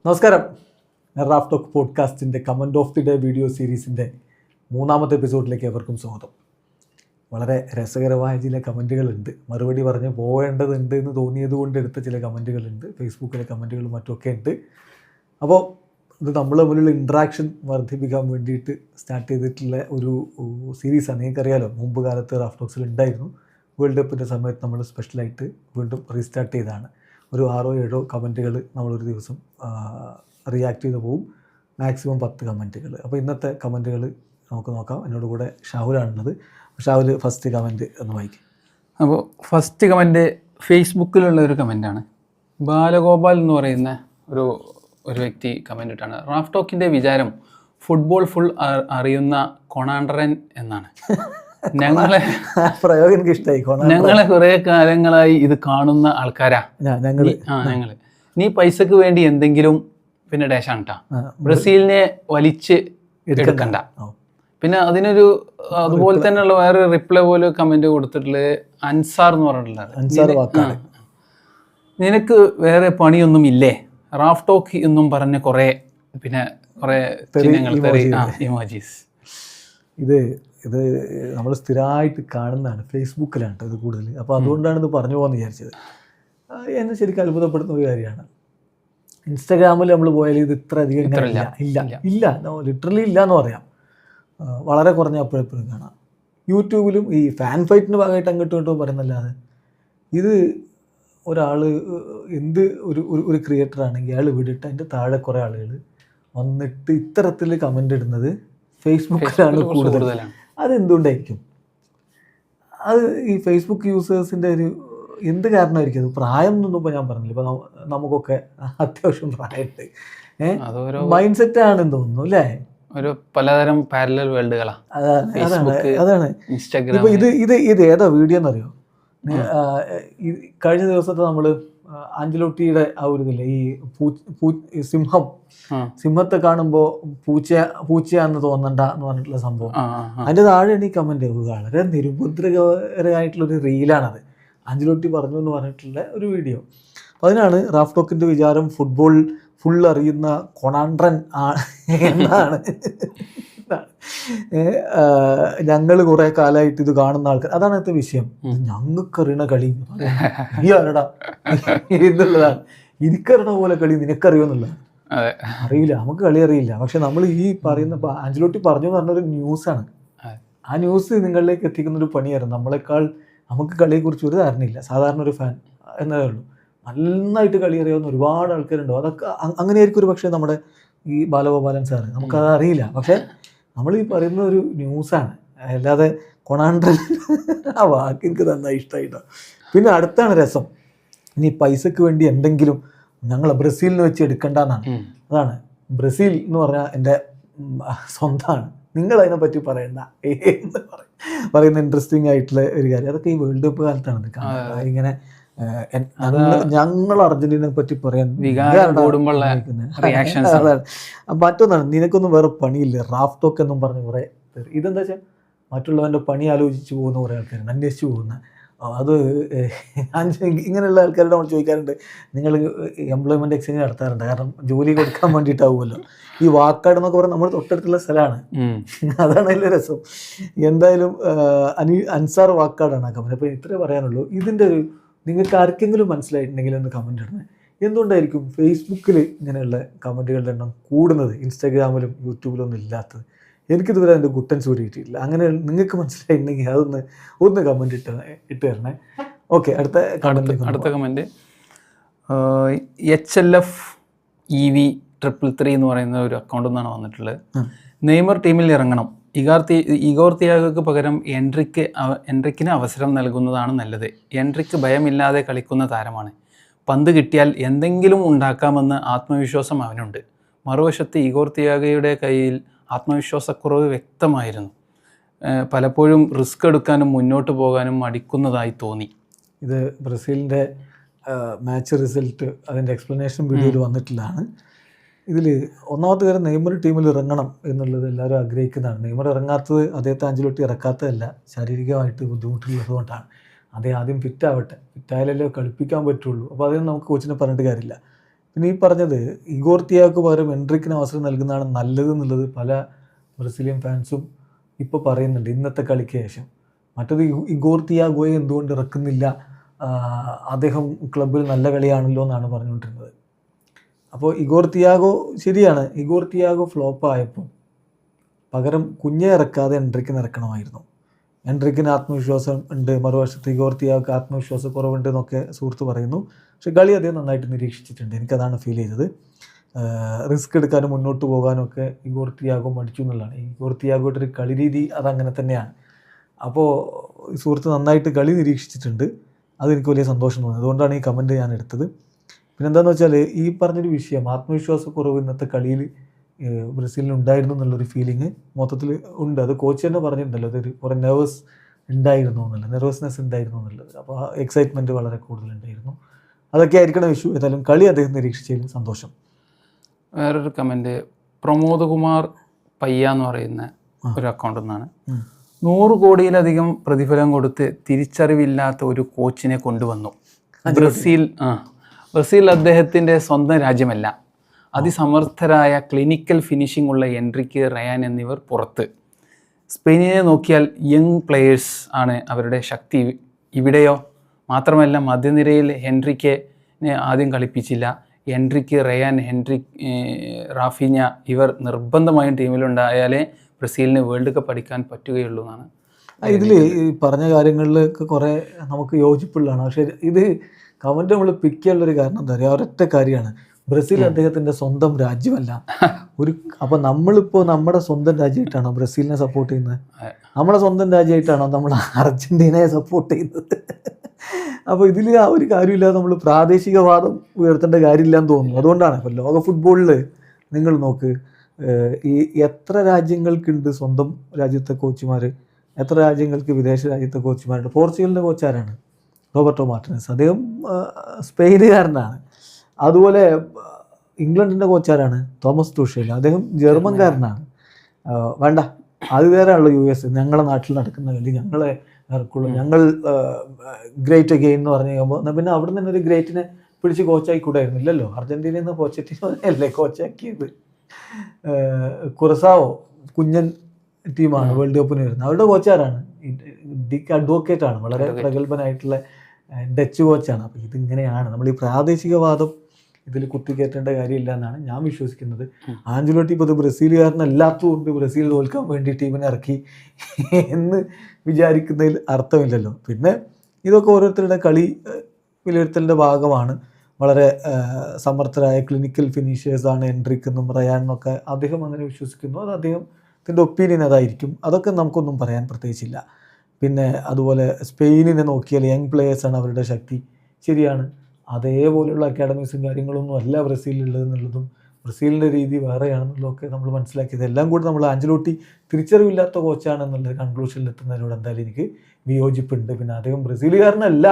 നമസ്കാരം. റാഫ് ടോക്ക് പോഡ്കാസ്റ്റിൻ്റെ comment of the day video സീരീസിൻ്റെ 3-ാമത്തെ എപ്പിസോഡിലേക്ക് എവർക്കും സ്വാഗതം. വളരെ രസകരമായ ചില കമൻറ്റുകളുണ്ട്, മറുപടി പറഞ്ഞ് പോവേണ്ടതുണ്ട് എന്ന് തോന്നിയത് കൊണ്ട് എടുത്ത ചില കമൻറ്റുകളുണ്ട്, ഫേസ്ബുക്കിലെ കമൻറ്റുകളും മറ്റുമൊക്കെ ഉണ്ട്. അപ്പോൾ ഇത് നമ്മൾ തമ്മിലുള്ള ഇൻട്രാക്ഷൻ വർദ്ധിപ്പിക്കാൻ വേണ്ടിയിട്ട് സ്റ്റാർട്ട് ചെയ്തിട്ടുള്ള ഒരു സീരീസാണ്. നിങ്ങൾക്കറിയാലോ, മുമ്പ് കാലത്ത് റാഫ് ടോക്സിൽ ഉണ്ടായിരുന്നു. വേൾഡ് കപ്പിൻ്റെ സമയത്ത് നമ്മൾ സ്പെഷ്യലായിട്ട് വീണ്ടും റീസ്റ്റാർട്ട് ചെയ്തതാണ്. ഒരു 6-7 കമൻറ്റുകൾ നമ്മളൊരു ദിവസം റിയാക്ട് ചെയ്ത് പോവും, മാക്സിമം 10 കമൻറ്റുകൾ. അപ്പോൾ ഇന്നത്തെ കമൻറ്റുകൾ നമുക്ക് നോക്കാം. എന്നോട് കൂടെ ഷാഹുലാണുള്ളത്. ഷാഹുൽ, ഫസ്റ്റ് കമൻറ്റ് ഒന്ന് വായിക്കും. അപ്പോൾ ഫസ്റ്റ് കമൻറ്റ് ഫേസ്ബുക്കിലുള്ള ഒരു കമൻറ്റാണ്. ബാലഗോപാൽ എന്ന് പറയുന്ന ഒരു വ്യക്തി കമൻ്റ് ഇട്ടാണ്. റാഫ് ടോക്കിൻ്റെ വിചാരം ഫുട്ബോൾ ഫുൾ അറിയുന്ന കൊണാണ്ടറൻ എന്നാണ്. ഞങ്ങളെ പ്രയോഗം എനിക്ക് ഇഷ്ടമായി. ഞങ്ങളെ കുറേ കാലങ്ങളായി ഇത് കാണുന്ന ആൾക്കാരാ ഞങ്ങൾ. നീ പൈസക്ക് വേണ്ടി എന്തെങ്കിലും പിന്നെ ഡേഷാണ് കേട്ടോ, ബ്രസീലിനെ വലിച്ച് എടുക്കണ്ട. പിന്നെ അതിനൊരു അതുപോലെ തന്നെയുള്ള വേറെ റിപ്ലൈ പോലെ കമന്റ് കൊടുത്തിട്ടുള്ളത് അൻസാർ എന്ന് പറഞ്ഞിട്ടുള്ളത്. നിനക്ക് വേറെ പണിയൊന്നും ഇല്ലേ റാഫ് ടോക്ക് എന്നും പറഞ്ഞ കുറേ ഇമോജീസ്. ഇത് നമ്മൾ സ്ഥിരമായിട്ട് കാണുന്നതാണ്, ഫേസ്ബുക്കിലാണ് ഇത് കൂടുതൽ. അപ്പോൾ അതുകൊണ്ടാണ് ഇത് പറഞ്ഞു പോകാമെന്ന് വിചാരിച്ചത്. എന്നെ ശരിക്കും അത്ഭുതപ്പെടുന്ന ഒരു കാര്യമാണ്. ഇൻസ്റ്റാഗ്രാമിൽ നമ്മൾ പോയാൽ ഇത് ഇത്ര അധികം ഇല്ല, ലിറ്ററലി ഇല്ല എന്ന് പറയാം. വളരെ കുറഞ്ഞ അപ്പോഴെപ്പോഴും കാണാം. യൂട്യൂബിലും ഈ ഫാൻ ഫൈറ്റിൻ്റെ ഭാഗമായിട്ട് അങ്ങോട്ടും ഇങ്ങോട്ടും പറയുന്നല്ലാതെ ഇത് ഒരാൾ എന്ത് ഒരു ക്രിയേറ്റർ ആണെങ്കിൽ അയാൾ വിടിട്ട് അതിൻ്റെ താഴെ കുറേ ആളുകൾ വന്നിട്ട് ഇത്തരത്തിൽ കമൻ്റ് ഇടുന്നത് ഫേസ്ബുക്കിലാണ് കൂടുതൽ. അതെന്തുകൊണ്ടായിരിക്കും? അത് ഈ ഫേസ്ബുക്ക് യൂസേഴ്സിൻ്റെ ഒരു എന്ത് കാരണമായിരിക്കും? അത് പ്രായം എന്നൊന്നും ഇപ്പോൾ ഞാൻ പറഞ്ഞില്ല. ഇപ്പോൾ നമുക്കൊക്കെ അത്യാവശ്യം പ്രായമുണ്ട്, മൈൻഡ് സെറ്റ് ആണെന്ന് തോന്നുന്നു അല്ലേ? ഒരു പലതരം പാരലൽ വേൾഡുകളാണ്. അതാണ്. ഇപ്പോൾ ഇത് ഏതാ വീഡിയോ എന്നറിയോ? കഴിഞ്ഞ ദിവസത്തെ നമ്മൾ ആഞ്ചലോട്ടിയുടെ ആ ഒരു ഇതില്ലേ, ഈ സിംഹത്തെ കാണുമ്പോൾ പൂച്ചയാന്ന് തോന്നണ്ട എന്ന് പറഞ്ഞിട്ടുള്ള സംഭവം. അതിൻ്റെ താഴെയാണ് ഈ കമൻറ്റ്. വളരെ നിരുപദ്രകരമായിട്ടുള്ളൊരു റീലാണത്. ആഞ്ചലോട്ടി പറഞ്ഞു എന്ന് പറഞ്ഞിട്ടുള്ള ഒരു വീഡിയോ. അപ്പോൾ അതിനാണ് റാഫ് ടോക്കിൻ്റെ വിചാരം ഫുട്ബോൾ ഫുൾ അറിയുന്ന കൊണാണ്ടറൻ എന്നാണ്. ഞങ്ങൾ കുറേ കാലമായിട്ട് ഇത് കാണുന്ന ആൾക്കാർ, അതാണ് അടുത്ത വിഷയം. ഞങ്ങൾക്കറിയണ കളി നീയാരടാ എന്നുള്ളതാണ്. എനിക്കറിയണ പോലെ കളി നിനക്കറിയുമെന്നുള്ളതാണ്. അറിയില്ല, നമുക്ക് കളി അറിയില്ല. പക്ഷെ നമ്മൾ ഈ പറയുന്ന ഇപ്പോൾ ആഞ്ചലോട്ടി പറഞ്ഞു എന്ന് പറഞ്ഞൊരു ന്യൂസാണ്. ആ ന്യൂസ് നിങ്ങളിലേക്ക് എത്തിക്കുന്നൊരു പണിയായിരുന്നു. നമുക്ക് കളിയെക്കുറിച്ച് ഒരു ധാരണയില്ല, സാധാരണ ഒരു ഫാൻ എന്നതേ ഉള്ളൂ. നന്നായിട്ട് കളി അറിയാവുന്ന ഒരുപാട് ആൾക്കാരുണ്ടോ. അതൊക്കെ അങ്ങനെയായിരിക്കും ഒരു പക്ഷേ നമ്മുടെ ഈ ബാലഗോപാലൻ സാറ്. നമുക്കത് അറിയില്ല. പക്ഷേ നമ്മൾ ഈ പറയുന്ന ഒരു ന്യൂസാണ്, അല്ലാതെ കൊണാണ്ടറൻ ആ വാക്ക് എനിക്ക് നന്നായി ഇഷ്ടമായിട്ടോ. പിന്നെ അടുത്താണ് രസം. ഇനി പൈസക്ക് വേണ്ടി എന്തെങ്കിലും ഞങ്ങളെ ബ്രസീലിന് വെച്ച് എടുക്കണ്ടെന്നാണ്. അതാണ് ബ്രസീൽ എന്ന് പറഞ്ഞാൽ എൻ്റെ സ്വന്തമാണ്, നിങ്ങളതിനെപ്പറ്റി പറയണ്ട എന്ന് പറയുന്ന ഇൻട്രസ്റ്റിംഗ് ആയിട്ടുള്ള ഒരു കാര്യം. അതൊക്കെ ഈ വേൾഡ് കപ്പ് കാലത്താണ് ഇങ്ങനെ ഞങ്ങൾ അർജന്റീനയെ പറ്റി പറയാൻ. മറ്റൊന്നാണ്, നിനക്കൊന്നും വേറെ പണിയില്ല റാഫ് ടോക്ക് എന്നും പറഞ്ഞ് കുറേ പേര്. ഇതെന്താ വെച്ചാൽ മറ്റുള്ളവൻ്റെ പണി ആലോചിച്ച് പോകുന്ന കുറേ ആൾക്കാരുണ്ട്, അന്വേഷിച്ച് പോകുന്ന. അത് ഇങ്ങനെയുള്ള ആൾക്കാരോട് നമ്മൾ ചോദിക്കാറുണ്ട്, നിങ്ങൾ എംപ്ലോയ്മെൻറ്റ് എക്സ്ചേഞ്ച് നടത്താറുണ്ട്, കാരണം ജോലി കൊടുക്കാൻ വേണ്ടിയിട്ടാവുമല്ലോ. ഈ വാക്കാട് എന്നൊക്കെ പറഞ്ഞാൽ നമ്മൾ തൊട്ടടുത്തുള്ള സ്ഥലമാണ്, അതാണ് അതിൻ്റെ രസം. എന്തായാലും അൻസാർ വാക്കാടാണ് ആ കമൻറ്റ്. അപ്പോൾ ഇത്രേ പറയാനുള്ളൂ. ഇതിൻ്റെ ഒരു നിങ്ങൾക്ക് ആർക്കെങ്കിലും മനസ്സിലായിട്ടുണ്ടെങ്കിൽ ഒന്ന് കമൻ്റ് ഇടണേ. എന്തുകൊണ്ടായിരിക്കും ഫേസ്ബുക്കിൽ ഇങ്ങനെയുള്ള കമൻറ്റുകളുടെ എണ്ണം കൂടുന്നത്, ഇൻസ്റ്റാഗ്രാമിലും യൂട്യൂബിലും ഒന്നും ഇല്ലാത്തത്? എനിക്കിതുവരെ അതിൻ്റെ ഗുട്ടൻസ് കൂടി കിട്ടിയിട്ടില്ല. അങ്ങനെ നിങ്ങൾക്ക് മനസ്സിലായിട്ടുണ്ടെങ്കിൽ ഒന്ന് കമൻറ്റ് ഇട്ട് തരണേ. ഓക്കെ, അടുത്ത കമൻറ്റ് HLF-EV333 എന്ന് പറയുന്ന ഒരു അക്കൗണ്ടിൽ നിന്നാണ് വന്നിട്ടുള്ളത്. നെയ്മർ ടീമിൽ ഇറങ്ങണം, ഇഗോർ തിയാഗോയ്ക്ക് പകരം എൻട്രിക്കിന് അവസരം നൽകുന്നതാണ് നല്ലത്. എൻട്രിക്ക് ഭയമില്ലാതെ കളിക്കുന്ന താരമാണ്. പന്ത് കിട്ടിയാൽ എന്തെങ്കിലും ഉണ്ടാക്കാമെന്ന് ആത്മവിശ്വാസം അവനുണ്ട്. മറുവശത്ത് ഇഗോർ തിയാഗോയുടെ കയ്യിൽ ആത്മവിശ്വാസക്കുറവ് വ്യക്തമായിരുന്നു. പലപ്പോഴും റിസ്ക് എടുക്കാനും മുന്നോട്ട് പോകാനും മടിക്കുന്നതായി തോന്നി. ഇത് ബ്രസീലിൻ്റെ മാച്ച് റിസൾട്ട് അതിൻ്റെ എക്സ്പ്ലനേഷൻ വീഡിയോയിൽ വന്നിട്ടുള്ളതാണ്. ഇതിൽ ഒന്നാമത്തെ കാര്യം, നെയ്മർ ടീമിൽ ഇറങ്ങണം എന്നുള്ളത് എല്ലാവരും ആഗ്രഹിക്കുന്നതാണ്. നെയ്മർ ഇറങ്ങാത്തത് അദ്ദേഹത്തെ ആഞ്ചലോട്ടി ഇറക്കാത്തതല്ല, ശാരീരികമായിട്ട് ബുദ്ധിമുട്ടുള്ളത് കൊണ്ടാണ്. അദ്ദേഹം ആദ്യം ഫിറ്റാവട്ടെ, ഫിറ്റായാലല്ലേ കളിപ്പിക്കാൻ പറ്റുള്ളൂ. അപ്പോൾ അതിന് നമുക്ക് കോച്ചിനെ പറഞ്ഞിട്ട് കാര്യമില്ല. പിന്നെ ഈ പറഞ്ഞത് ഇഗോർ തിയാഗോക്ക് പകരം എൻട്രിക്കിന് അവസരം നൽകുന്നതാണ് നല്ലത് എന്നുള്ളത് പല ബ്രസീലിയൻ ഫാൻസും ഇപ്പോൾ പറയുന്നുണ്ട് ഇന്നത്തെ കളിക്ക് ശേഷം. മറ്റത് ഇഗോർ തിയാഗോയെ എന്തുകൊണ്ട് ഇറക്കുന്നില്ല, അദ്ദേഹം ക്ലബ്ബിൽ നല്ല കളിയാണല്ലോ എന്നാണ് പറഞ്ഞുകൊണ്ടിരുന്നത്. അപ്പോൾ ഇഗോർ തിയാഗോ ശരിയാണ്, ഇഗോർ തിയാഗോ ഫ്ലോപ്പായപ്പോൾ പകരം കുഞ്ഞെ ഇറക്കാതെ എൻട്രിക്കിന് ഇറക്കണമായിരുന്നു. എൻട്രിക്കിന് ആത്മവിശ്വാസം ഉണ്ട്, മറുവശത്ത് ഇഗോർ തിയാഗോക്ക് ആത്മവിശ്വാസ കുറവുണ്ട് എന്നൊക്കെ സുഹൃത്ത് പറയുന്നു. പക്ഷെ കളി അദ്ദേഹം നന്നായിട്ട് നിരീക്ഷിച്ചിട്ടുണ്ട്, എനിക്കതാണ് ഫീൽ ചെയ്തത്. റിസ്ക് എടുക്കാനും മുന്നോട്ട് പോകാനും ഒക്കെ ഇഗോർ തിയാഗോ മടിച്ചു എന്നുള്ളതാണ്. ഇഗോർ തിയാഗോയുടെ ഒരു കളി രീതി അതങ്ങനെ തന്നെയാണ്. അപ്പോൾ സുഹൃത്ത് നന്നായിട്ട് കളി നിരീക്ഷിച്ചിട്ടുണ്ട്, അതെനിക്ക് വലിയ സന്തോഷം തോന്നി. അതുകൊണ്ടാണ് ഈ കമൻറ്റ് ഞാൻ എടുത്തത്. പിന്നെ എന്താണെന്ന് വെച്ചാൽ ഈ പറഞ്ഞൊരു വിഷയം ആത്മവിശ്വാസക്കുറവ് ഇന്നത്തെ കളിയിൽ ബ്രസീലിന് ഉണ്ടായിരുന്നു എന്നുള്ളൊരു ഫീലിംഗ് മൊത്തത്തിൽ ഉണ്ട്. അത് കോച്ച് തന്നെ പറഞ്ഞിട്ടുണ്ടല്ലോ, അതൊരു കുറേ നെർവസ്നെസ് ഉണ്ടായിരുന്നു എന്നുള്ളത്. അപ്പോൾ ആ എക്സൈറ്റ്മെൻറ്റ് വളരെ കൂടുതലുണ്ടായിരുന്നു. അതൊക്കെ ആയിരിക്കണം ഇഷ്യൂ. ഏതായാലും കളി അദ്ദേഹം നിരീക്ഷിച്ചതിൽ സന്തോഷം. വേറൊരു കമൻറ്റ് പ്രമോദ് കുമാർ പയ്യ എന്ന് പറയുന്ന ഒരു അക്കൗണ്ടിൽ നിന്നാണ്. 100 കോടിയിലധികം പ്രതിഫലം കൊടുത്ത് തിരിച്ചറിവില്ലാത്ത ഒരു കോച്ചിനെ കൊണ്ടുവന്നു. ബ്രസീൽ അദ്ദേഹത്തിൻ്റെ സ്വന്തം രാജ്യമല്ല. അതിസമർത്ഥരായ ക്ലിനിക്കൽ ഫിനിഷിംഗ് ഉള്ള എൻട്രിക്ക്, റയാൻ എന്നിവർ പുറത്ത്. സ്പെയിനിനെ നോക്കിയാൽ യങ് പ്ലെയേഴ്സ് ആണ് അവരുടെ ശക്തി. ഇവിടെയോ മാത്രമല്ല, മധ്യനിരയിൽ ഹെൻറിക്കിനെ ആദ്യം കളിപ്പിച്ചില്ല. എൻട്രിക്ക്, റയാൻ, റാഫീഞ്ഞ ഇവർ നിർബന്ധമായും ടീമിലുണ്ടായാലേ ബ്രസീലിന് വേൾഡ് കപ്പ് അടിക്കാൻ പറ്റുകയുള്ളൂ എന്നാണ്. ഇതിൽ ഈ പറഞ്ഞ കാര്യങ്ങളിലൊക്കെ കുറേ നമുക്ക് യോജിപ്പുള്ളതാണ്. പക്ഷേ ഇത് കമൻറ്റ് നമ്മൾ പിക്ക് ചെയ്യാനുള്ളൊരു കാരണം എന്താ പറയുക, ഒരൊറ്റ കാര്യമാണ്, ബ്രസീൽ അദ്ദേഹത്തിൻ്റെ സ്വന്തം രാജ്യമല്ല. അപ്പോൾ നമ്മളിപ്പോൾ നമ്മുടെ സ്വന്തം രാജ്യമായിട്ടാണോ ബ്രസീലിനെ സപ്പോർട്ട് ചെയ്യുന്നത്? നമ്മുടെ സ്വന്തം രാജ്യമായിട്ടാണോ നമ്മൾ അർജൻറ്റീനയെ സപ്പോർട്ട് ചെയ്യുന്നത്? അപ്പോൾ ഇതിൽ ആ ഒരു കാര്യമില്ലാതെ നമ്മൾ പ്രാദേശികവാദം ഉയർത്തേണ്ട കാര്യമില്ല എന്ന് തോന്നുന്നു. അതുകൊണ്ടാണ് ഇപ്പോൾ ലോക ഫുട്ബോളിൽ നിങ്ങൾ നോക്ക്, ഈ എത്ര രാജ്യങ്ങൾക്കുണ്ട് സ്വന്തം രാജ്യത്തെ കോച്ചുമാർ, എത്ര രാജ്യങ്ങൾക്ക് വിദേശ രാജ്യത്തെ കോച്ചുമാരുണ്ട്. പോർച്ചുഗലിൻ്റെ കോച്ചാരാണ് റോബർട്ടോ മാർട്ടിനസ്, അദ്ദേഹം സ്പെയിനുകാരനാണ്. അതുപോലെ ഇംഗ്ലണ്ടിൻ്റെ കോച്ചാരാണ് തോമസ് തുഷേൽ, അദ്ദേഹം ജർമ്മൻകാരനാണ്. വേണ്ട, അത് വേറെയാണല്ലോ US. ഞങ്ങളുടെ നാട്ടിൽ നടക്കുന്ന കളി ഞങ്ങളെ ഇറക്കുള്ളൂ, ഞങ്ങൾ ഗ്രേറ്റ് അഗെയിൻ എന്ന് പറഞ്ഞു കഴിയുമ്പോൾ എന്നാൽ പിന്നെ അവിടെ നിന്ന് ഒരു ഗ്രേറ്റിനെ പിടിച്ച് കോച്ചാക്കി കൂടായിരുന്നു. ഇല്ലല്ലോ, അർജൻറ്റീനയിൽ നിന്ന് പോച്ചറ്റിനോ അല്ലേ കോച്ചാക്കിയത്. കുറസാവോ കുഞ്ഞൻ ടീമാണ് വേൾഡ് കപ്പിന് വരുന്നത്, അവരുടെ കോച്ചാരാണ് ഡിക്ക് അഡ്വക്കേറ്റ് ആണ്, വളരെ പ്രഗത്ഭനായിട്ടുള്ള ഡച്ച് കോച്ചാണ്. അപ്പോൾ ഇതിങ്ങനെയാണ് നമ്മൾ ഈ പ്രാദേശികവാദം ഇതിൽ കുത്തിക്കയറ്റേണ്ട കാര്യമില്ല എന്നാണ് ഞാൻ വിശ്വസിക്കുന്നത്. ആഞ്ചലോട്ടി ഇപ്പോൾ ഇത് ബ്രസീലുകാരനല്ലാത്തതുകൊണ്ട് ബ്രസീൽ തോൽക്കാൻ വേണ്ടി ടീമിനെ ഇറക്കി എന്ന് വിചാരിക്കുന്നതിൽ അർത്ഥമില്ലല്ലോ. പിന്നെ ഇതൊക്കെ ഓരോരുത്തരുടെ കളി വിലയിരുത്തലിൻ്റെ ഭാഗമാണ്. വളരെ സമർത്ഥരായ ക്ലിനിക്കൽ ഫിനിഷേഴ്സാണ് എൻട്രിക്കെന്നും റയാനെന്നൊക്കെ അദ്ദേഹം അങ്ങനെ വിശ്വസിക്കുന്നു. അത് അദ്ദേഹത്തിൻ്റെ ഒപ്പീനിയൻ അതായിരിക്കും. അതൊക്കെ നമുക്കൊന്നും പറയാൻ പ്രത്യേകിച്ചില്ല. പിന്നെ അതുപോലെ സ്പെയിനിനെ നോക്കിയാൽ യങ് പ്ലേയേഴ്സാണ് അവരുടെ ശക്തി. ശരിയാണ്, അതേപോലെയുള്ള അക്കാഡമീസും കാര്യങ്ങളൊന്നും അല്ല ബ്രസീലിലുള്ളതെന്നുള്ളതും ബ്രസീലിൻ്റെ രീതി വേറെയാണെന്നുള്ളതൊക്കെ നമ്മൾ മനസ്സിലാക്കിയത്. എല്ലാം കൂടി നമ്മൾ ആഞ്ചലോട്ടി തിരിച്ചറിവില്ലാത്ത കോച്ചാണെന്നുള്ള കൺക്ലൂഷനിൽ എത്തുന്നതിനോട് എന്തായാലും എനിക്ക് വിയോജിപ്പുണ്ട്. പിന്നെ അദ്ദേഹം ബ്രസീലുകാരനല്ല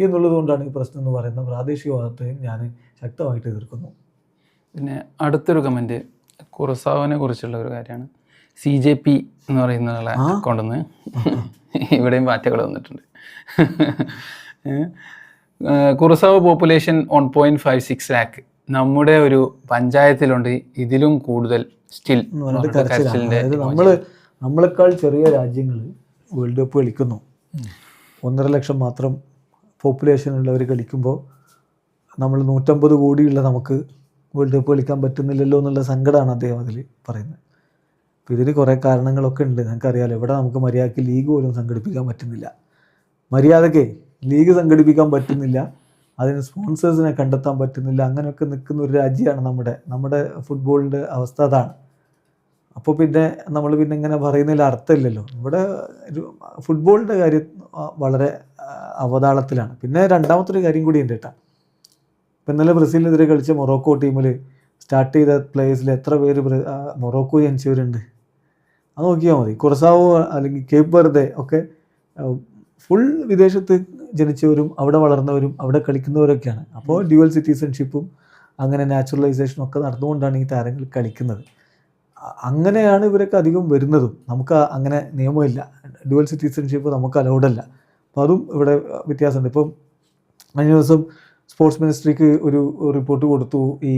എന്നുള്ളത് കൊണ്ടാണ് ഈ പ്രശ്നം എന്ന് പറയുന്ന പ്രാദേശികവാദത്തെയും ഞാൻ ശക്തമായിട്ട് എതിർക്കുന്നു. പിന്നെ അടുത്തൊരു കമൻറ്റ് കുറസാവിനെ കുറിച്ചുള്ള ഒരു കാര്യമാണ്. CJP എന്ന് പറയുന്ന അക്കൗണ്ടിൽ നിന്ന് ഇവിടെയും പാറ്റകൾ വന്നിട്ടുണ്ട്. കുറസാവ് പോപ്പുലേഷൻ 1.56 lakh നമ്മുടെ ഒരു പഞ്ചായത്തിലുണ്ട്, ഇതിലും കൂടുതൽ സ്റ്റിൽ. അതായത് നമ്മളെക്കാൾ ചെറിയ രാജ്യങ്ങൾ വേൾഡ് കപ്പ് കളിക്കുന്നു, 1.5 ലക്ഷം മാത്രം പോപ്പുലേഷൻ ഉള്ളവർ കളിക്കുമ്പോൾ നമ്മൾ 150 കോടിയുള്ള നമുക്ക് വേൾഡ് കപ്പ് കളിക്കാൻ പറ്റുന്നില്ലല്ലോ എന്നുള്ള സങ്കടമാണ് അദ്ദേഹം അതിൽ പറയുന്നത്. അപ്പോൾ ഇതിൽ കുറേ കാരണങ്ങളൊക്കെ ഉണ്ട്, ഞങ്ങൾക്കറിയാമല്ലോ. ഇവിടെ നമുക്ക് മര്യാദയ്ക്ക് ലീഗ് പോലും സംഘടിപ്പിക്കാൻ പറ്റുന്നില്ല, മര്യാദയ്ക്ക് ലീഗ് സംഘടിപ്പിക്കാൻ പറ്റുന്നില്ല, അതിന് സ്പോൺസേഴ്സിനെ കണ്ടെത്താൻ പറ്റുന്നില്ല. അങ്ങനെയൊക്കെ നിൽക്കുന്ന ഒരു രാജ്യമാണ് നമ്മുടെ ഫുട്ബോളിൻ്റെ അവസ്ഥ അതാണ്. അപ്പോൾ പിന്നെ നമ്മൾ പിന്നെ ഇങ്ങനെ പറയുന്നതിൽ അർത്ഥമില്ലല്ലോ. ഇവിടെ ഒരു ഫുട്ബോളിൻ്റെ കാര്യം വളരെ അവതാളത്തിലാണ്. പിന്നെ രണ്ടാമത്തെ ഒരു കാര്യം കൂടി ഉണ്ട് കേട്ടോ. ഇപ്പം ഇന്നലെ ബ്രസീലിനെതിരെ കളിച്ച മൊറോക്കോ ടീമിൽ സ്റ്റാർട്ട് ചെയ്ത പ്ലേയേഴ്സിൽ എത്ര പേര് മൊറോക്കോ ജനിച്ചവരുണ്ട്, അത് നോക്കിയാൽ മതി. കുറസാവോ അല്ലെങ്കിൽ കേപ്പ് വെർദെ ഒക്കെ ഫുൾ വിദേശത്ത് ജനിച്ചവരും അവിടെ വളർന്നവരും അവിടെ കളിക്കുന്നവരൊക്കെയാണ്. അപ്പോൾ ഡ്യുവൽ സിറ്റിസൺഷിപ്പും അങ്ങനെ നാച്ചുറലൈസേഷനും ഒക്കെ നടന്നുകൊണ്ടാണ് ഈ താരങ്ങൾ കളിക്കുന്നത്. അങ്ങനെയാണ് ഇവരൊക്കെ അധികം വരുന്നതും. നമുക്ക് അങ്ങനെ നിയമമില്ല, ഡ്യുവൽ സിറ്റിസൺഷിപ്പ് നമുക്ക് അലൗഡല്ല. അപ്പോൾ അതും ഇവിടെ വ്യത്യാസമുണ്ട്. ഇപ്പം കഴിഞ്ഞ ദിവസം സ്പോർട്സ് മിനിസ്ട്രിക്ക് ഒരു റിപ്പോർട്ട് കൊടുത്തു, ഈ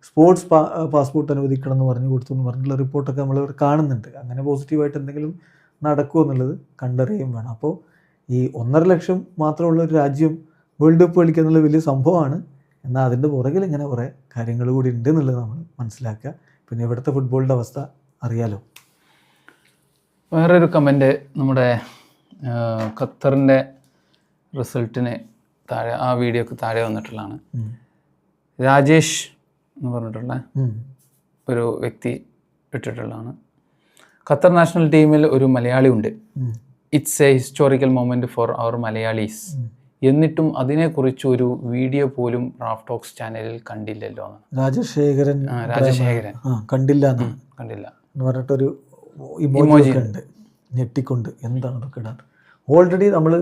സ്പോർട്സ് പാസ്പോർട്ട് അനുവദിക്കണം എന്ന് കൊടുത്തു എന്ന് പറഞ്ഞിട്ടുള്ള റിപ്പോർട്ടൊക്കെ നമ്മൾ കാണുന്നുണ്ട്. അങ്ങനെ പോസിറ്റീവായിട്ട് എന്തെങ്കിലും നടക്കുമോ എന്നുള്ളത് കണ്ടറിയുകയും വേണം. അപ്പോൾ ഈ 1.5 ലക്ഷം മാത്രമുള്ള ഒരു രാജ്യം വേൾഡ് കപ്പ് കളിക്കുക എന്നുള്ളത് വലിയ സംഭവമാണ്. എന്നാൽ അതിൻ്റെ പുറകിൽ ഇങ്ങനെ കുറേ കാര്യങ്ങൾ കൂടി ഉണ്ട് എന്നുള്ളത് നമ്മൾ മനസ്സിലാക്കുക. പിന്നെ ഇവിടുത്തെ ഫുട്ബോളിൻ്റെ അവസ്ഥ അറിയാലോ. വേറൊരു കമൻറ്റ് നമ്മുടെ ഖത്തറിൻ്റെ റിസൾട്ടിന് താഴെ, ആ വീഡിയോക്ക് താഴെ വന്നിട്ടുള്ളതാണ്. രാജേഷ് എന്ന് പറഞ്ഞിട്ടുള്ള ഒരു വ്യക്തി ഇട്ടിട്ടുള്ളതാണ്. ഖത്തർ നാഷണൽ ടീമിൽ ഒരു മലയാളി ഉണ്ട്. It's a historical moment for our Malayalees. എന്നിട്ടും അതിനെക്കുറിച്ച് ഒരു വീഡിയോ പോലും റാഫ് ടോക്സ് ചാനലിൽ കണ്ടില്ലല്ലോ. രാജശേഖരൻ കണ്ടില്ല എന്ന് പറഞ്ഞിട്ടൊരു ഇമോജി ഉണ്ട്, ഞെട്ടിക്കൊണ്ട്. എന്താണ് അതൊക്കെ ഇടാൻ? ഓൾറെഡി നമ്മൾ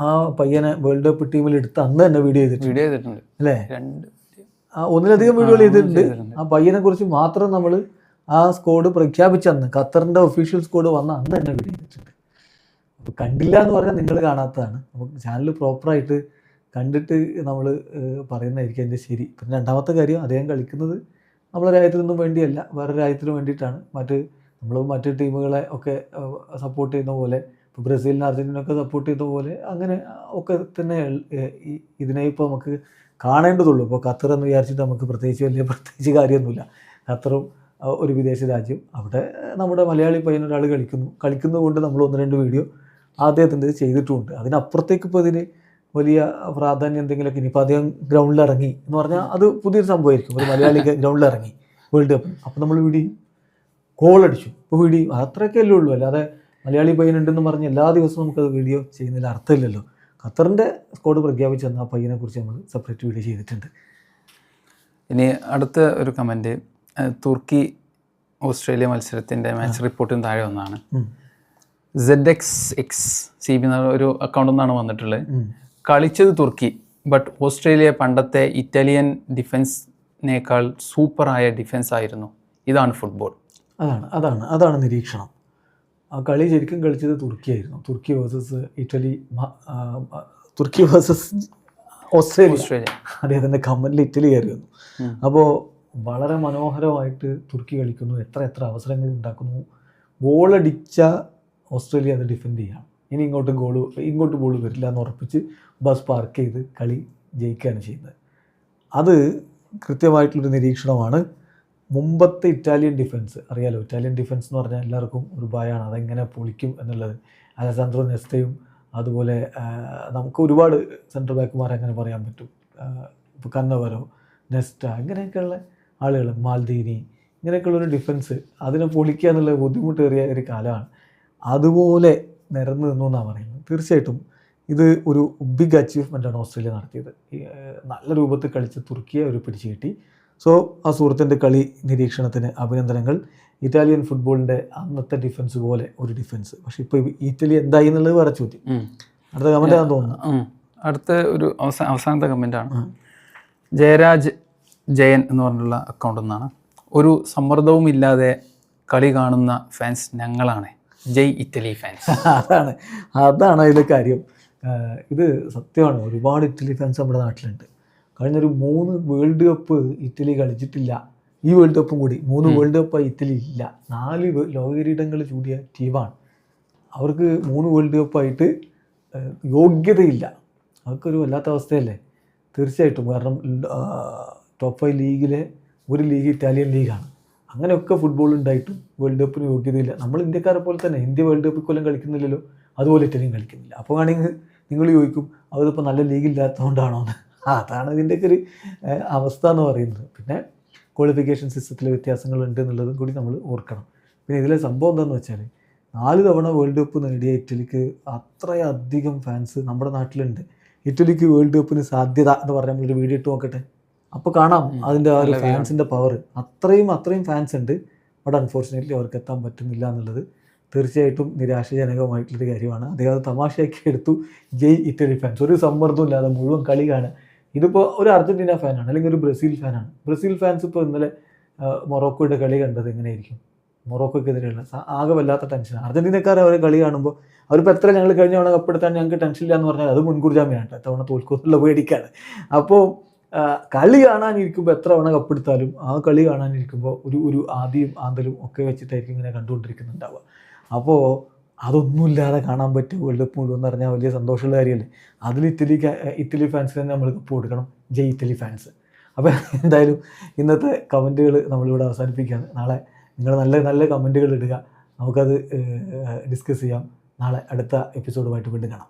ആ പയ്യനെ വേൾഡ് കപ്പ് ടീമിൽ എടുത്ത് അന്ന് തന്നെ വീഡിയോ ചെയ്തിട്ടുണ്ട് അല്ലേ? ഒന്നിലധികം വീഡിയോ ചെയ്തിട്ടുണ്ട്. ആ പയ്യനെ കുറിച്ച് മാത്രം നമ്മൾ ആ സ്കോഡ് പ്രഖ്യാപിച്ചന്ന്, ഖത്തറിൻ്റെ ഒഫീഷ്യൽ സ്കോഡ് വന്ന അന്ന് തന്നെ വീഡിയോ ചെയ്തിട്ടുണ്ട്. അപ്പോൾ കണ്ടില്ല എന്ന് പറഞ്ഞാൽ നിങ്ങൾ കാണാത്തതാണ്. നമുക്ക് ചാനൽ പ്രോപ്പറായിട്ട് കണ്ടിട്ട് നമ്മൾ പറയുന്നതായിരിക്കും അതിൻ്റെ ശരി. പിന്നെ രണ്ടാമത്തെ കാര്യം, അദ്ദേഹം കളിക്കുന്നത് നമ്മളെ രാജ്യത്തിനൊന്നും വേണ്ടിയല്ല, വേറെ രാജ്യത്തിന് വേണ്ടിയിട്ടാണ്. മറ്റ് ടീമുകളെ ഒക്കെ സപ്പോർട്ട് ചെയ്യുന്ന പോലെ, ഇപ്പോൾ ബ്രസീലിന് അർജൻറ്റീനൊക്കെ സപ്പോർട്ട് ചെയ്യുന്ന പോലെ അങ്ങനെ ഒക്കെ തന്നെ ഇതിനെ ഇപ്പോൾ നമുക്ക് കാണേണ്ടതുള്ളൂ. ഇപ്പോൾ ഖത്തർ എന്ന് വിചാരിച്ചിട്ട് നമുക്ക് പ്രത്യേകിച്ച് കാര്യമൊന്നുമില്ല. ഖത്തറും ഒരു വിദേശ രാജ്യം, അവിടെ നമ്മുടെ മലയാളി പയ്യനൊരാൾ കളിക്കുന്നത് കൊണ്ട് നമ്മൾ 1-2 വീഡിയോ അദ്ദേഹത്തിൻ്റെ ചെയ്തിട്ടുമുണ്ട്. അതിനപ്പുറത്തേക്ക് ഇപ്പോൾ ഇതിന് വലിയ പ്രാധാന്യം എന്തെങ്കിലുമൊക്കെ, ഇനിയിപ്പോൾ അദ്ദേഹം ഗ്രൗണ്ടിൽ ഇറങ്ങി എന്ന് പറഞ്ഞാൽ അത് പുതിയൊരു സംഭവമായിരിക്കും. ഒരു മലയാളി ഗ്രൗണ്ടിൽ ഇറങ്ങി വേൾഡ് കപ്പ്, അപ്പോൾ നമ്മൾ വീഡിയോ ഗോളടിച്ചു, ഇപ്പോൾ വീഡിയോ അത്രയൊക്കെ അല്ലേ ഉള്ളൂ. അല്ലാതെ മലയാളി പയ്യനുണ്ടെന്ന് പറഞ്ഞ് എല്ലാ ദിവസവും നമുക്കത് വീഡിയോ ചെയ്യുന്നതിൽ അർത്ഥമില്ലല്ലോ. ഖത്തറിൻ്റെ സ്കോഡ് പ്രഖ്യാപിച്ച് തന്ന ആ പയ്യനെ കുറിച്ച് നമ്മൾ സെപ്പറേറ്റ് വീഡിയോ ചെയ്തിട്ടുണ്ട്. ഇനി അടുത്ത ഒരു കമൻറ്റ്, തുർക്കി ഓസ്ട്രേലിയ മത്സരത്തിൻ്റെ മാച്ച് റിപ്പോർട്ടിന് താഴെ ഒന്നാണ്. ZXXCB എന്ന ഒരു അക്കൗണ്ടിൽ നിന്നാണ് വന്നിട്ടുള്ളത്. കളിച്ചത് തുർക്കി, ബട്ട് ഓസ്ട്രേലിയ പണ്ടത്തെ ഇറ്റാലിയൻ ഡിഫൻസിനേക്കാൾ സൂപ്പറായ ഡിഫൻസ് ആയിരുന്നു. ഇതാണ് ഫുട്ബോൾ. അതാണ് നിരീക്ഷണം. ആ കളി ശരിക്കും കളിച്ചത് തുർക്കിയായിരുന്നു. തുർക്കി വേഴ്സസ് ഇറ്റലി, തുർക്കി വേഴ്സസ് ഓസ്ട്രേലിയ. അദ്ദേഹത്തിൻ്റെ കമന്റിൽ ഇറ്റലി കയറി വന്നു. അപ്പോൾ വളരെ മനോഹരമായിട്ട് തുർക്കി കളിക്കുന്നു, എത്ര അവസരങ്ങൾ ഉണ്ടാക്കുന്നു. ഗോളടിച്ച ഓസ്ട്രേലിയ അത് ഡിഫെൻഡ് ചെയ്യാം. ഇനി ഇങ്ങോട്ട് ബോൾ വരില്ല എന്ന് ഉറപ്പിച്ച് ബസ് പാർക്ക് ചെയ്ത് കളി ജയിക്കുകയാണ് ചെയ്യുന്നത്. അത് കൃത്യമായിട്ടുള്ളൊരു നിരീക്ഷണമാണ്. മുമ്പത്തെ ഇറ്റാലിയൻ ഡിഫൻസ് അറിയാലോ. ഇറ്റാലിയൻ ഡിഫൻസ് എന്ന് പറഞ്ഞാൽ എല്ലാവർക്കും ഒരു ഭയമാണ്, അതെങ്ങനെ പൊളിക്കും എന്നുള്ളത്. അലസാൻഡ്രോ നെസ്റ്റയും അതുപോലെ നമുക്ക് ഒരുപാട് സെൻട്രൽ ബാക്കുമാരെ അങ്ങനെ പറയാൻ പറ്റും. ഇപ്പോൾ കന്നവരോ, നെസ്റ്റ, ഇങ്ങനെയൊക്കെയുള്ള ആളുകൾ, മാൽദീനി, ഇങ്ങനെയൊക്കെയുള്ളൊരു ഡിഫൻസ്, അതിനെ പൊളിക്കുക എന്നുള്ള ബുദ്ധിമുട്ടേറിയ ഒരു കാലമാണ്. അതുപോലെ നിരന്ന് നിന്നു എന്നാണ് പറയുന്നത്. തീർച്ചയായിട്ടും ഇത് ഒരു ബിഗ് അച്ചീവ്മെൻ്റാണ് ഓസ്ട്രേലിയ നടത്തിയത്. നല്ല രൂപത്തിൽ കളിച്ച് തുർക്കിയെ ഒരു പിടിച്ചു കിട്ടി. സോ ആ സുഹൃത്തിൻ്റെ കളി നിരീക്ഷണത്തിന് അഭിനന്ദനങ്ങൾ. ഇറ്റാലിയൻ ഫുട്ബോളിൻ്റെ അന്നത്തെ ഡിഫൻസ് പോലെ ഒരു ഡിഫൻസ്. പക്ഷേ ഇപ്പോൾ ഇറ്റലി എന്തായി എന്നുള്ളത് വേറെ ചോദ്യം. അടുത്ത കമൻ്റ് ആണെന്ന് തോന്നുന്നു. അടുത്ത ഒരു അവസാനത്തെ കമൻ്റാണ്. ജയരാജ് ജയൻ എന്ന് പറഞ്ഞിട്ടുള്ള അക്കൗണ്ടിൽ നിന്നാണ്. ഒരു സമ്മർദ്ദവും ഇല്ലാതെ കളി കാണുന്ന ഫാൻസ് ഞങ്ങളാണ്. ജയ് ഇറ്റലി ഫാൻസ്. അതാണ് അതിലെ കാര്യം. ഇത് സത്യമാണ്. ഒരുപാട് ഇറ്റലി ഫാൻസ് നമ്മുടെ നാട്ടിലുണ്ട്. കഴിഞ്ഞൊരു 3 വേൾഡ് കപ്പ് ഇറ്റലി കളിച്ചിട്ടില്ല. ഈ വേൾഡ് കപ്പും കൂടി 3 വേൾഡ് കപ്പായി ഇറ്റലി ഇല്ല. 4 ലോക കിരീടങ്ങൾ ചൂടിയ ടീമാണ്. അവർക്ക് 3 വേൾഡ് കപ്പായിട്ട് യോഗ്യതയില്ല. അതൊക്കെ വല്ലാത്ത അവസ്ഥയല്ലേ? തീർച്ചയായിട്ടും. കാരണം ടോപ്പ് 5 ലീഗിലെ ഒരു ലീഗ് ഇറ്റാലിയൻ ലീഗാണ്. അങ്ങനെയൊക്കെ ഫുട്ബോൾ ഉണ്ടായിട്ടും വേൾഡ് കപ്പിന് യോഗ്യതയില്ല. നമ്മൾ ഇന്ത്യക്കാരെ പോലെ തന്നെ ഇന്ത്യ വേൾഡ് കപ്പ് കൊല്ലം കളിക്കുന്നില്ലല്ലോ, അതുപോലെ ഇറ്റലിയും കളിക്കുന്നില്ല. അപ്പോൾ ആണെങ്കിൽ നിങ്ങൾ ചോദിക്കും അവരിപ്പോൾ നല്ല ലീഗില്ലാത്തതുകൊണ്ടാണോ എന്ന്. അതാണ് ഇതിൻ്റെയൊക്കെ ഒരു അവസ്ഥ എന്ന് പറയുന്നത്. പിന്നെ ക്വാളിഫിക്കേഷൻ സിസ്റ്റത്തിലെ വ്യത്യാസങ്ങളുണ്ട് എന്നുള്ളതും കൂടി നമ്മൾ ഓർക്കണം. പിന്നെ ഇതിലെ സംഭവം എന്താണെന്ന് വെച്ചാൽ 4 തവണ വേൾഡ് കപ്പ് നേടിയ ഇറ്റലിക്ക് അത്രയധികം ഫാൻസ് നമ്മുടെ നാട്ടിലുണ്ട്. ഇറ്റലിക്ക് വേൾഡ് കപ്പിന് സാധ്യത എന്ന് പറഞ്ഞാൽ നമ്മളൊരു വീഡിയോ ഇട്ട് നോക്കട്ടെ, അപ്പോൾ കാണാം അതിൻ്റെ ആ ഒരു ഫാൻസിൻ്റെ പവർ. അത്രയും ഫാൻസ് ഉണ്ട്. അവിടെ അൺഫോർച്ചുനേറ്റ്ലി അവർക്ക് എത്താൻ പറ്റുന്നില്ല എന്നുള്ളത് തീർച്ചയായിട്ടും നിരാശാജനകമായിട്ടുള്ളൊരു കാര്യമാണ്. അദ്ദേഹം അത് തമാശയാക്കി എടുത്തു. ജയ് ഇറ്റലി ഫാൻസ്. ഒരു സമ്മർദ്ദവും ഇല്ലാതെ മുഴുവൻ കളി കാണുക. ഇതിപ്പോൾ ഒരു അർജൻറ്റീന ഫാനാണ് അല്ലെങ്കിൽ ഒരു ബ്രസീൽ ഫാനാണ്. ബ്രസീൽ ഫാൻസ് ഇപ്പോൾ ഇന്നലെ മൊറോക്കോയുടെ കളി കണ്ടത് എങ്ങനെയായിരിക്കും? മൊറോക്കോക്കെതിരെയുള്ള ആകെ വല്ലാത്ത ടെൻഷനാണ്. അർജന്റീനക്കാർ അവരെ കളി കാണുമ്പോൾ അവരിപ്പോൾ എത്ര ഞങ്ങൾ കഴിഞ്ഞ തവണ കപ്പെടുത്താൻ ഞങ്ങൾക്ക് ടെൻഷനില്ല എന്ന് പറഞ്ഞാൽ അത് മുൻകൂർ ജാമ്യമാണ്, തവണ തോൽക്കുന്നുള്ള പേടിക്കാണ്. അപ്പോൾ കളി കാണാനിരിക്കുമ്പോൾ എത്ര തവണ കപ്പെടുത്താലും ആ കളി കാണാനിരിക്കുമ്പോൾ ഒരു ആദിയും ആന്തലും ഒക്കെ വെച്ചിട്ടായിരിക്കും ഇങ്ങനെ കണ്ടുകൊണ്ടിരിക്കുന്നുണ്ടാവുക. അപ്പോൾ അതൊന്നുമില്ലാതെ കാണാൻ പറ്റും വേൾഡ് കപ്പ് മുഴുവൻ എന്ന് പറഞ്ഞാൽ വലിയ സന്തോഷമുള്ള കാര്യമല്ലേ. അതിൽ ഇറ്റലി ഫാൻസിന് തന്നെ നമ്മൾ കപ്പ് കൊടുക്കണം. ജയ് ഇറ്റലി ഫാൻസ്. അപ്പോൾ എന്തായാലും ഇന്നത്തെ കമൻറ്റുകൾ നമ്മളിവിടെ അവസാനിപ്പിക്കുകയാണ്. നാളെ നിങ്ങൾ നല്ല നല്ല കമൻറ്റുകൾ ഇടുക, നമുക്കത് ഡിസ്കസ് ചെയ്യാം. നാളെ അടുത്ത എപ്പിസോഡുമായിട്ട് വീണ്ടും കാണാം.